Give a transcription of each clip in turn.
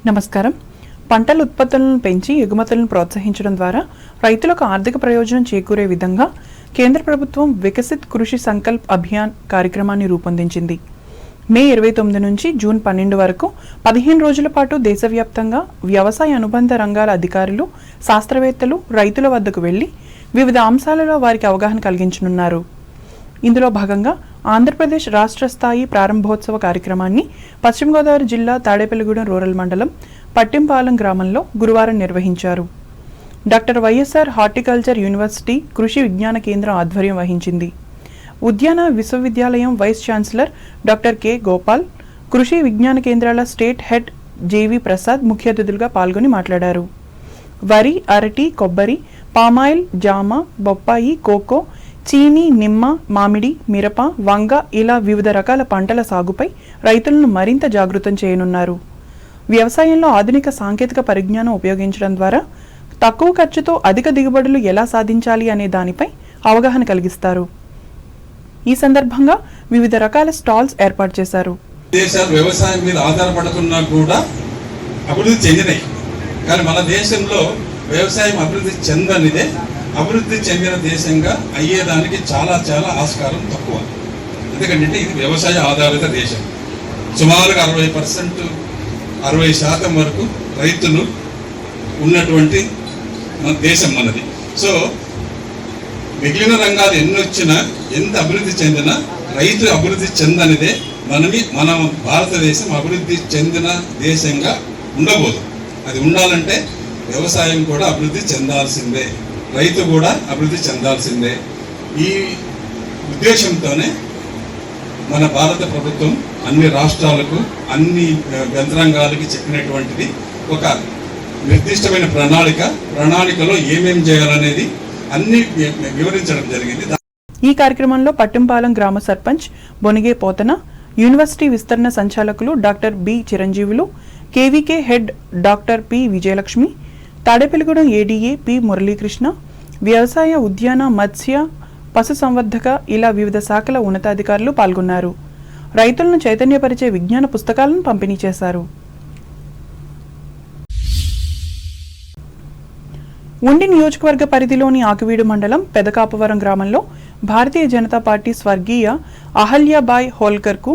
నమస్కారం. పంటల ఉత్పత్తులను పెంచి ఎగుమతులను ప్రోత్సహించడం ద్వారా రైతులకు ఆర్థిక ప్రయోజనం చేకూరే విధంగా కేంద్ర ప్రభుత్వం వికసిత్ కృషి సంకల్ప్ అభియాన్ కార్యక్రమాన్ని రూపొందించింది. మే 29 నుంచి జూన్ 12 వరకు 15 రోజుల పాటు దేశవ్యాప్తంగా వ్యవసాయ అనుబంధ రంగాల అధికారులు, శాస్త్రవేత్తలు రైతుల వద్దకు వెళ్లి వివిధ అంశాలలో వారికి అవగాహన కలిగించనున్నారు. ఇందులో భాగంగా ఆంధ్రప్రదేశ్ రాష్ట్ర స్థాయి ప్రారంభోత్సవ కార్యక్రమాన్ని పశ్చిమ గోదావరి జిల్లా తాడేపల్లిగూడెం రూరల్ మండలం పట్టింపాలెం గ్రామంలో గురువారం నిర్వహించారు. డాక్టర్ వైఎస్ఆర్ హార్టికల్చర్ యూనివర్సిటీ కృషి విజ్ఞాన కేంద్రం ఆధ్వర్యం వహించింది. ఉద్యాన విశ్వవిద్యాలయం vice chancellor doctor K Gopal, కృషి విజ్ఞాన కేంద్రాల స్టేట్ హెడ్ జేవి ప్రసాద్ ముఖ్య అతిథులుగా పాల్గొని మాట్లాడారు. వరి, అరటి, కొబ్బరి, పామాయిల్, జామ, బొప్పాయి, కోకో, చీని, నిమ్మ, మామిడి, మిరప, వంగ ఇలా వివిధ రకాల పంటల సాగుపై రైతులను మరింత జాగృతం చేయనున్నారు. వ్యవసాయంలో ఆధునిక సాంకేతిక పరిజ్ఞానం ఉపయోగించడం ద్వారా తక్కువ ఖర్చుతో అధిక దిగుబడులు ఎలా సాధించాలి అనే దానిపై అవగాహన కలిగిస్తారు. ఈ సందర్భంగా వివిధ రకాల స్టాల్స్ ఏర్పాటు చేశారు. దేశాలు వ్యవసాయం మీద ఆధారపడుతున్నా కూడా అభివృద్ధి చెందినాయి, కానీ మన దేశంలో వ్యవసాయం అభివృద్ధి చెందనిదే. అభివృద్ధి చెందిన దేశంగా అయ్యేదానికి చాలా చాలా ఆస్కారం తక్కువ. ఎందుకంటే ఇది వ్యవసాయ ఆధారిత దేశం. సుమారుగా 60% వరకు రైతులు ఉన్నటువంటి మన దేశం మనది. సో మిగిలిన రంగాలు ఎన్ని వచ్చినా, ఎంత అభివృద్ధి చెందినా రైతు అభివృద్ధి చెందనిదే మన భారతదేశం అభివృద్ధి చెందిన దేశంగా ఉండబోదు. అది ఉండాలంటే వ్యవసాయం కూడా అభివృద్ధి చెందాల్సిందే, రైతు కూడా అభివృద్ధి చెందాల్సిందే. ఈ ఉద్దేశంతోనే మన భారత ప్రభుత్వం అన్ని రాష్ట్రాలకు, అన్ని యంత్రాంగాలకి చెప్పినటువంటిది ఒక నిర్దిష్టమైన ప్రణాళికలో ఏమేం చేయాలనేది అన్ని వివరించడం జరిగింది. ఈ కార్యక్రమంలో పట్టింపాలెం గ్రామ సర్పంచ్ బొనిగే పోతన, యూనివర్సిటీ విస్తరణ సంచాలకులు doctor B Chiranjeevulu, KVK head doctor P Vijayalakshmi, Tadepalligudem ADA P Muralikrishna, వ్యవసాయ, ఉద్యాన, మత్స్య, పశు సంవర్ధక ఇలా వివిధ శాఖల ఉన్నతాధికారులు పాల్గొన్నారు. రైతులను చైతన్యపరిచే విజ్ఞాన పుస్తకాలను పంపిణీ చేశారు. ఉండి నియోజకవర్గ పరిధిలోని ఆకివీడు మండలం పెదకాపవరం గ్రామంలో భారతీయ జనతా పార్టీ స్వర్గీయ అహల్యాబాయ్ హోల్కర్కు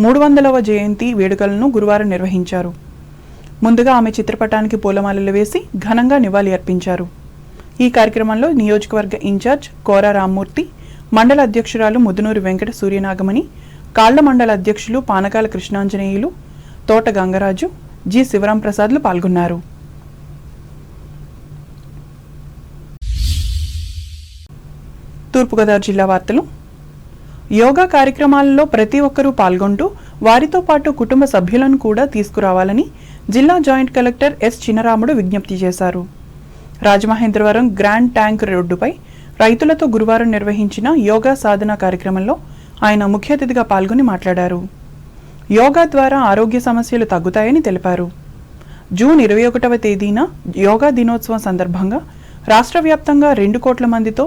300వ జయంతి వేడుకలను గురువారం నిర్వహించారు. ముందుగా ఆమె చిత్రపటానికి పూలమాలలు వేసి ఘనంగా నివాళి అర్పించారు. ఈ కార్యక్రమంలో నియోజకవర్గ ఇన్ఛార్జ్ కోరా రామ్మూర్తి, మండల అధ్యక్షురాలు ముదునూరు వెంకట సూర్యనాగమణి, కాళ్ల మండల అధ్యక్షులు పానకాల కృష్ణాంజనేయులు, తోట గంగరాజు, జి శివరాం ప్రసాద్లు పాల్గొన్నారు. తూర్పుగోదావరి జిల్లా వార్తలు. యోగా కార్యక్రమాలలో ప్రతి ఒక్కరూ పాల్గొంటూ వారితో పాటు కుటుంబ సభ్యులను కూడా తీసుకురావాలని జిల్లా జాయింట్ కలెక్టర్ ఎస్ చినరాముడు విజ్ఞప్తి చేశారు. రాజమహేంద్రవరం గ్రాండ్ ట్యాంక్ రోడ్డుపై రైతులతో గురువారం నిర్వహించిన యోగా సాధన కార్యక్రమంలో ఆయన ముఖ్య అతిథిగా పాల్గొని మాట్లాడారు. యోగా ద్వారా ఆరోగ్య సమస్యలు తగ్గుతాయని తెలిపారు. జూన్ 21వ తేదీన యోగా దినోత్సవం సందర్భంగా రాష్ట్ర వ్యాప్తంగా 2 కోట్ల మందితో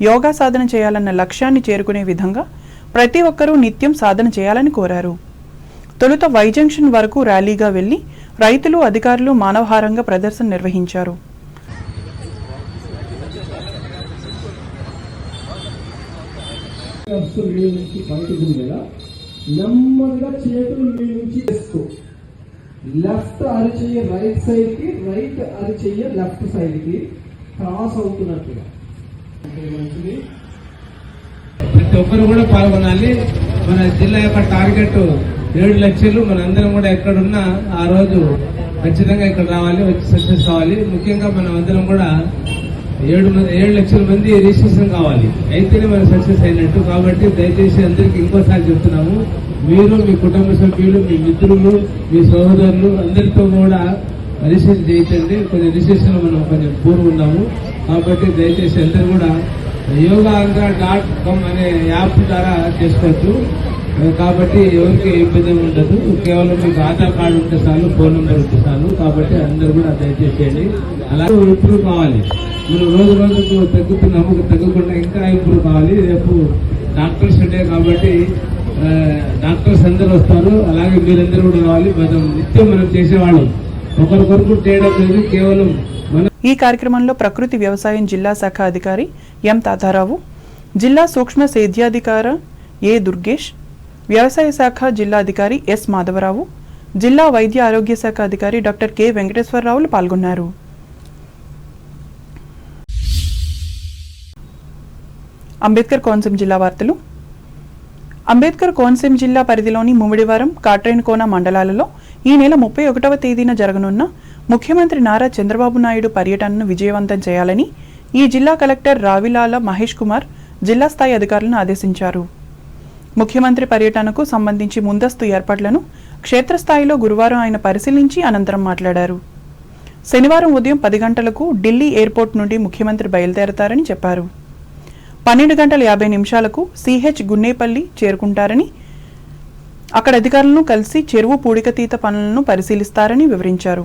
యోగా సాధన చేయాలన్న లక్ష్యాన్ని చేరుకునే విధంగా ప్రతి ఒక్కరూ నిత్యం సాధన చేయాలని కోరారు. తొలుత వై జంక్షన్ వరకు ర్యాలీగా వెళ్లి రైతులు, అధికారులు మానవహారంగా ప్రదర్శన నిర్వహించారు. నెమ్మదిగా చేతులు మీ నుంచి వేస్తూ లెఫ్ట్ అరిచెయ్య రైట్ సైడ్ కి, రైట్ అరిచెయ్య లెఫ్ట్ సైడ్ కి క్రాస్ అవుతున్నట్టుగా. మంచిది, ప్రతి ఒక్కరు కూడా పాల్గొనాలి. మన జిల్లా యొక్క టార్గెట్ 7 లక్షలు. మనందరం కూడా ఎక్కడున్నా ఆ రోజు ఖచ్చితంగా ఇక్కడ రావాలి, వచ్చి సక్సెస్ కావాలి. ముఖ్యంగా మనం అందరం కూడా 7 లక్షల మంది రిజిస్ట్రేషన్ కావాలి, అయితేనే మనం సక్సెస్ అయినట్టు. కాబట్టి దయచేసి అందరికి ఇంకోసారి చెప్తున్నాము, మీరు, మీ కుటుంబ సభ్యులు, మీ మిత్రులు, మీ సహోదరులు అందరితో కూడా రిజిస్ట్రేషన్ చేయించండి. కొంచెం రిజిస్ట్రేషన్ మనం కొంచెం పూర్వం ఉన్నాము. కాబట్టి దయచేసి అందరూ కూడా yogaandhra.com అనే యాప్ ద్వారా చేసుకోవచ్చు. కాబట్టి ఎవరికి ఇబ్బంది ఉండదు. కేవలం మీకు ఆధార్ కార్డు ఉంటే చాలు, ఫోన్ నెంబర్ ఉంటే చాలు. కాబట్టి అందరూ కూడా దయచేసి చేయండి. అలాగే ఇంప్రూవ్ కావాలి. మీరు రోజు రోజుకు తగ్గుతున్నాము, తగ్గకుండా ఇంకా ఇంప్రూవ్ కావాలి. రేపు డాక్టర్స్ డే కాబట్టి డాక్టర్స్ అందరూ వస్తారు. అలాగే మీరందరూ కూడా రావాలి. మనం నిత్యం చేసేవాళ్ళం ఒకరి కొరకు చేయడం లేదు, కేవలం మన ఈ కార్యక్రమంలో ప్రకృతి వ్యవసాయం జిల్లా శాఖ అధికారి ఎం తాతారావు, జిల్లా సూక్ష్మ సేద్యాధికార ఏ దుర్గేష్, వ్యవసాయ శాఖ జిల్లా అధికారి ఎస్ మాధవరావు, జిల్లా వైద్య ఆరోగ్య శాఖ అధికారి డాక్టర్ కె వెంకటేశ్వరరావులు పాల్గొన్నారు. అంబేద్కర్ కోనసీమ జిల్లా వార్తలు. అంబేద్కర్ కోనసీమ జిల్లా పరిధిలోని ముమ్మిడివరం, కాట్రేనికోన మండలాలలో ఈ నెల 31వ తేదీన జరగనున్న ముఖ్యమంత్రి నారా చంద్రబాబు నాయుడు పర్యటనను విజయవంతం చేయాలని ఈ జిల్లా కలెక్టర్ రావిలాల మహేష్ కుమార్ జిల్లా స్థాయి అధికారులను ఆదేశించారు. ముఖ్యమంత్రి పర్యటనకు సంబంధించి ముందస్తు ఏర్పాట్లను క్షేత్రస్థాయిలో గురువారం ఆయన పరిశీలించి అనంతరం మాట్లాడారు. శనివారం ఉదయం 10 గంటలకు ఢిల్లీ ఎయిర్పోర్ట్ నుండి ముఖ్యమంత్రి బయలుదేరతారని చెప్పారు. 12:50 సిహెచ్ గున్నేపల్లి చేరుకుంటారని, అక్కడ అధికారులను కలిసి చెరువు పూడికతీత పనులను పరిశీలిస్తారని వివరించారు.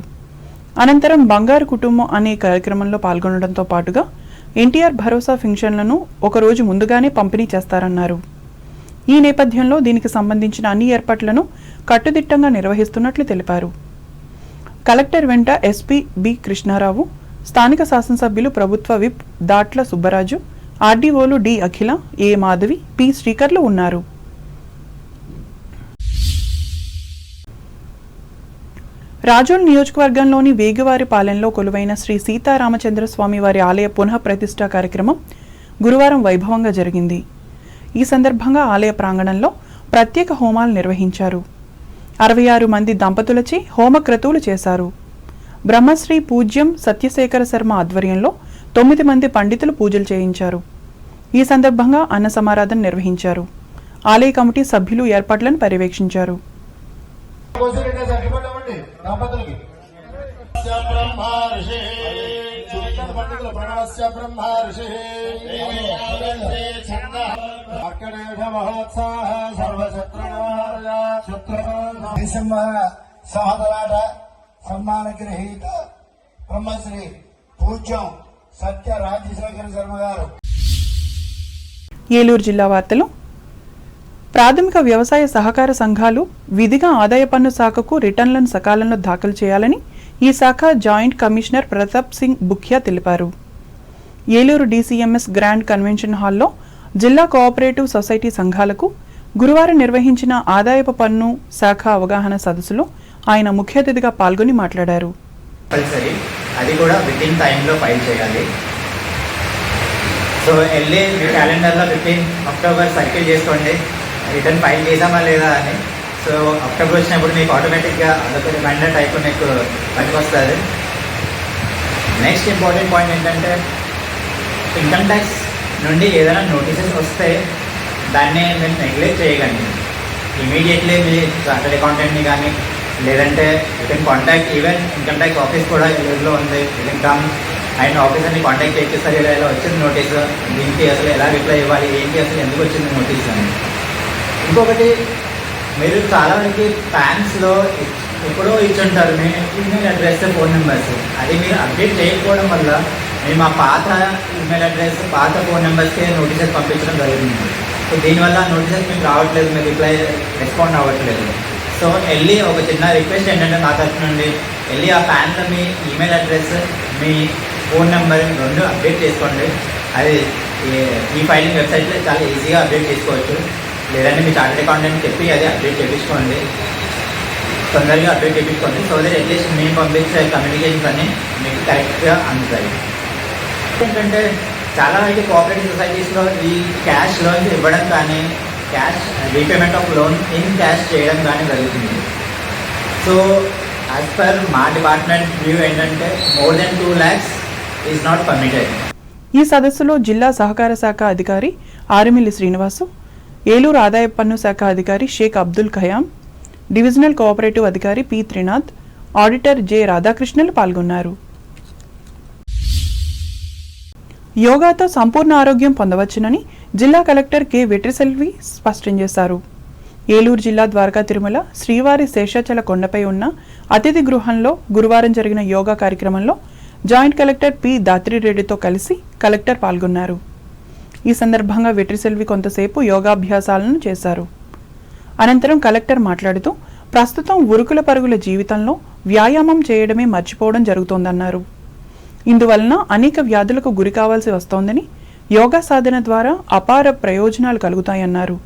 అనంతరం బంగారు కుటుంబం అనే కార్యక్రమంలో పాల్గొనడంతో పాటుగా ఎన్టీఆర్ భరోసా పింఛన్లను ఒకరోజు ముందుగానే పంపిణీ చేస్తారన్నారు. ఈ నేపథ్యంలో దీనికి సంబంధించిన అన్ని ఏర్పాట్లను కట్టుదిట్టంగా నిర్వహిస్తున్నట్లు తెలిపారు. కలెక్టర్ వెంట ఎస్పీ బి కృష్ణారావు, స్థానిక శాసనసభ్యులు ప్రభుత్వ విప్ దాట్ల సుబ్బరాజు, ఆర్డీఓలు డి అఖిల, ఏ మాధవి, పి శ్రీకర్లు ఉన్నారు. రాజోల్ నియోజకవర్గంలోని వేగివారిపాలెంలో కొలువైన శ్రీ సీతారామచంద్రస్వామి వారి ఆలయ పునః ప్రతిష్ఠా కార్యక్రమం గురువారం వైభవంగా జరిగింది. ఈ సందర్భంగా ఆలయ ప్రాంగణంలో ప్రత్యేక హోమాలు నిర్వహించారు. 66 మంది దంపతులచే హోమక్రతువులు చేశారు. బ్రహ్మశ్రీ పూజ్యం సత్యశేఖర శర్మ ఆధ్వర్యంలో 9 మంది పండితులు పూజలు చేయించారు. ఈ సందర్భంగా అన్న సమారాధన నిర్వహించారు. ఆలయ కమిటీ సభ్యులు ఏర్పాట్లను పర్యవేక్షించారు. సహోదరాట సన్మాన గ్రహీత బ్రహ్మశ్రీ పూజ్యం సత్య రాజశేఖర శర్మ గారు. ఏలూరు జిల్లా వార్తలు. ప్రాథమిక వ్యవసాయ సహకార సంఘాలు విధిగా ఆదాయ పన్ను శాఖకు రిటర్న్లను సకాలంలో దాఖలు చేయాలని ఈ శాఖ జాయింట్ కమిషనర్ ప్రతాప్ సింగ్ బుఖ్యా తెలిపారు. ఏలూరు డీసీఎంఎస్ గ్రాండ్ కన్వెన్షన్ హాల్లో జిల్లా కోఆపరేటివ్ సొసైటీ సంఘాలకు గురువారం నిర్వహించిన ఆదాయపు పన్ను శాఖ అవగాహన సదస్సులో ఆయన ముఖ్య అతిథిగా పాల్గొని మాట్లాడారు. అది కూడా విత్ ఇన్ టైంలో ఫైల్ చేయాలి. సో వెళ్ళి మీ క్యాలెండర్లో 15 అక్టోబర్ సర్కిల్ చేసుకోండి, రిటర్న్ ఫైల్ చేసామా లేదా అని. సో అక్టోబర్ వచ్చినప్పుడు మీకు ఆటోమేటిక్గా అదొక రిమైండర్ టైప్ మీకు పనికి వస్తుంది. నెక్స్ట్ ఇంపార్టెంట్ పాయింట్ ఏంటంటే, ఇన్కమ్ ట్యాక్స్ నుండి ఏదైనా నోటీసెస్ వస్తే దాన్ని మేము నెగ్లెక్ట్ చేయకండి. ఇమీడియట్లీ మీ చార్టర్డ్ అకౌంటెంట్ని కానీ లేదంటే you can contact even income tax office కూడా ఈరోజులో ఉంది. ఇన్కమ్ అండ్ ఆఫీసర్ని కాంటాక్ట్ చేసేస్తారు, ఇలా వచ్చింది నోటీసు, దీనికి అసలు ఎలా రిప్లై ఇవ్వాలి, ఏంటి అసలు ఎందుకు వచ్చింది నోటీస్ అని. ఇంకొకటి, మీరు చాలా వరకు ప్యాన్స్లో ఎప్పుడో ఇచ్చుంటారు మీ ఈమెయిల్ అడ్రస్, ఫోన్ నెంబర్స్. అది మీరు అప్డేట్ చేయకపోవడం వల్ల మేము ఆ పాత ఈమెయిల్ అడ్రస్, పాత ఫోన్ నెంబర్స్కే నోటీసెస్ పంపించడం జరుగుతుంది. సో దీనివల్ల నోటీసెస్ మీకు రావట్లేదు, మీరు రెస్పాండ్ అవ్వట్లేదు. సో వెళ్ళి ఒక చిన్న రిక్వెస్ట్ ఏంటంటే నా తరఫు నుండి వెళ్ళి ఆ ప్యాన్లో మీ ఈమెయిల్ అడ్రస్, మీ ఫోన్ నెంబర్ 2 అప్డేట్ చేసుకోండి. అది ఈ ఫైలింగ్ వెబ్సైట్లో చాలా ఈజీగా అప్డేట్ చేసుకోవచ్చు. లేదంటే మీ చార్టెడ్ అకౌంటెంట్ చెప్పి అది అప్డేట్ చేయించుకోండి, తొందరగా అప్డేట్ చేయించుకోండి. సో దట్ అట్లీస్ట్ మేము పంపించే కమ్యూనికేషన్స్ అన్నీ మీకు కరెక్ట్గా అందుతాయి. ఏంటంటే చాలా వరకు కోఆపరేటివ్ సొసైటీస్లో ఈ క్యాష్ లోన్స్ ఇవ్వడం కానీ, cash repayment of loan in cash చేయడం కానీ జరుగుతుంది. సో యాజ్ పర్ మా డిపార్ట్మెంట్ వ్యూ ఏంటంటే more than 2 lakhs is not permitted. ఈ సదస్సులో జిల్లా సహకార శాఖ అధికారి ఆరిమిల్లి శ్రీనివాసు, ఏలూరు ఆదాయ పన్ను శాఖ అధికారి షేక్ అబ్దుల్ ఖయాం, డివిజనల్ కోఆపరేటివ్ అధికారి పి త్రినాథ్, ఆడిటర్ జె రాధాకృష్ణలు పాల్గొన్నారు. యోగాతో సంపూర్ణ ఆరోగ్యం పొందవచ్చునని జిల్లా కలెక్టర్ కె వెట్రిసెల్వి స్పష్టం చేశారు. ఏలూరు జిల్లా ద్వారకా తిరుమల శ్రీవారి శేషాచల కొండపై ఉన్న అతిథి గృహంలో గురువారం జరిగిన యోగా కార్యక్రమంలో జాయింట్ కలెక్టర్ పి దాత్రిరెడ్డితో కలిసి కలెక్టర్ పాల్గొన్నారు. ఈ సందర్భంగా వెట్రిసెల్వి కొంతసేపు యోగాభ్యాసాలను చేశారు. అనంతరం కలెక్టర్ మాట్లాడుతూ ప్రస్తుతం ఉరుకుల పరుగుల జీవితంలో వ్యాయామం చేయడమే మర్చిపోవడం జరుగుతోందన్నారు. ఇందువలన అనేక వ్యాధులకు గురి కావాల్సి వస్తోందని, యోగా సాధన ద్వారా అపార ప్రయోజనాలు కలుగుతాయన్నారు.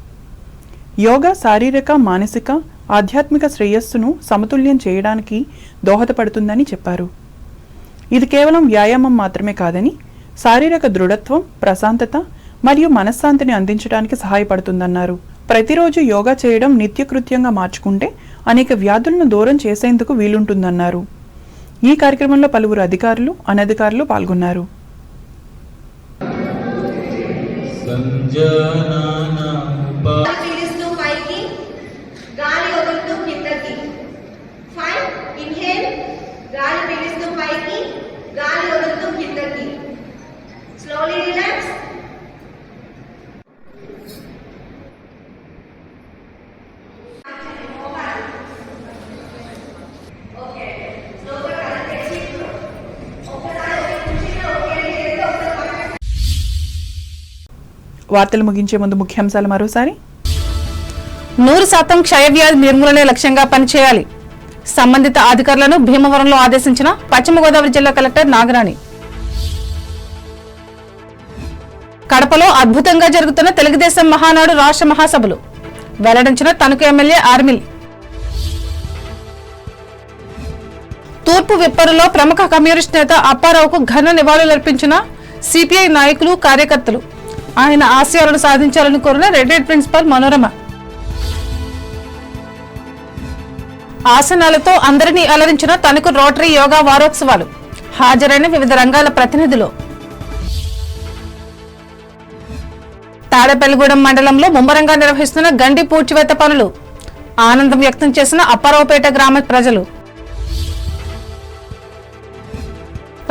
యోగా శారీరక, మానసిక, ఆధ్యాత్మిక శ్రేయస్సును సమతుల్యం చేయడానికి దోహదపడుతుందని చెప్పారు. ఇది కేవలం వ్యాయామం మాత్రమే కాదని, శారీరక దృఢత్వం, ప్రశాంతత మరియు మనశ్శాంతిని అందించడానికి సహాయపడుతుందన్నారు. ప్రతిరోజు యోగా చేయడం నిత్యకృత్యంగా మార్చుకుంటే అనేక వ్యాధులను దూరం చేసేందుకు వీలుంటుందన్నారు. ఈ కార్యక్రమంలో పలువురు అధికారులు, అనధికారులు పాల్గొన్నారు. వార్తలు ముగించే ముందు ముఖ్యాంశాలు మరోసారి. 100% క్షయవ్యాధి నిర్మూలనే లక్ష్యంగా పనిచేయాలి. సంబంధిత అధికారులను భీమవరంలో ఆదేశించిన పశ్చిమ గోదావరి జిల్లా కలెక్టర్ నాగరాణి. కడపలో అద్భుతంగా జరుగుతున్న తెలుగుదేశం మహానాడు రాష్ట్ర మహాసభలు వెల్లడించిన తణుకు ఎమ్మెల్యే ఆర్మిల్. తూర్పు విప్పరులో ప్రముఖ కమ్యూనిస్ట్ నేత అప్పారావుకు ఘన నివాళులర్పించిన సిపిఐ నాయకులు, కార్యకర్తలు. ఆయన ఆశయాలను సాధించాలని కోరిన రెడ్ ప్రిన్సిపల్ మనోరమ. ఆసనాలతో అందరినీ అలరించిన తణుకు రోటరీ యోగా వారోత్సవాలు. హాజరైన వివిధ రంగాల ప్రతినిధులు. తాడేపల్లిగూడెం మండలంలో ముమ్మరంగా నిర్వహిస్తున్న గండి పూడ్చివేత పనులు. ఆనందం వ్యక్తం చేసిన అప్పారావుపేట గ్రామ ప్రజలు.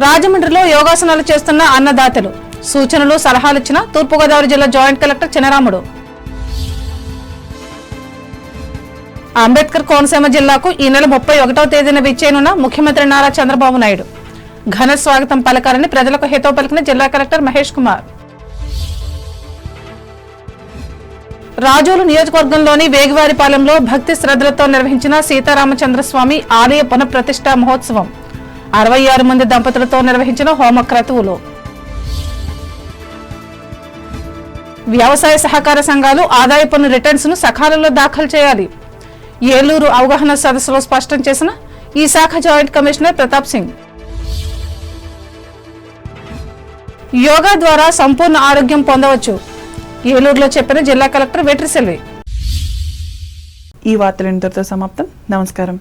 రాజమండ్రిలో యోగాసనాలు చేస్తున్న అన్నదాతలు. సూచనలు, సలహాలు ఇచ్చిన తూర్పుగోదావరి జిల్లా జాయింట్ కలెక్టర్ చినరాముడు. అంబేద్కర్ కోనసీమ జిల్లాకు ఈ నెల 31వ తేదీన విచ్చేయనున్న ముఖ్యమంత్రి నారా చంద్రబాబు నాయుడు. ఘన స్వాగతం పలకాలని ప్రజలకు హితవు పలికిన జిల్లా కలెక్టర్ మహేష్ కుమార్. రాజోలు నియోజకవర్గంలోని వేగివారిపాలెంలో భక్తి శ్రద్ధలతో నిర్వహించిన సీతారామచంద్రస్వామి ఆలయ పునఃప్రతిష్ఠా మహోత్సవం. 66 మంది దంపతులతో నిర్వహించిన హోమ క్రతువులు. వ్యవసాయ సహకార సంఘాలు ఆదాయ పన్ను రిటర్న్స్ ను సకాలంలో దాఖలు చేయాలి. ఏలూరు అవగాహన సదస్సులో స్పష్టం చేసిన ఈ శాఖ జాయింట్ కమిషనర్ ప్రతాప్ సింగ్. యోగా ద్వారా సంపూర్ణ ఆరోగ్యం పొందవచ్చు. ఏలూరులో చెప్పిన జిల్లా కలెక్టర్ వెట్రిసెల్వి. ఈ వార్తలు ఇంతటితో సమాప్తం. నమస్కారం.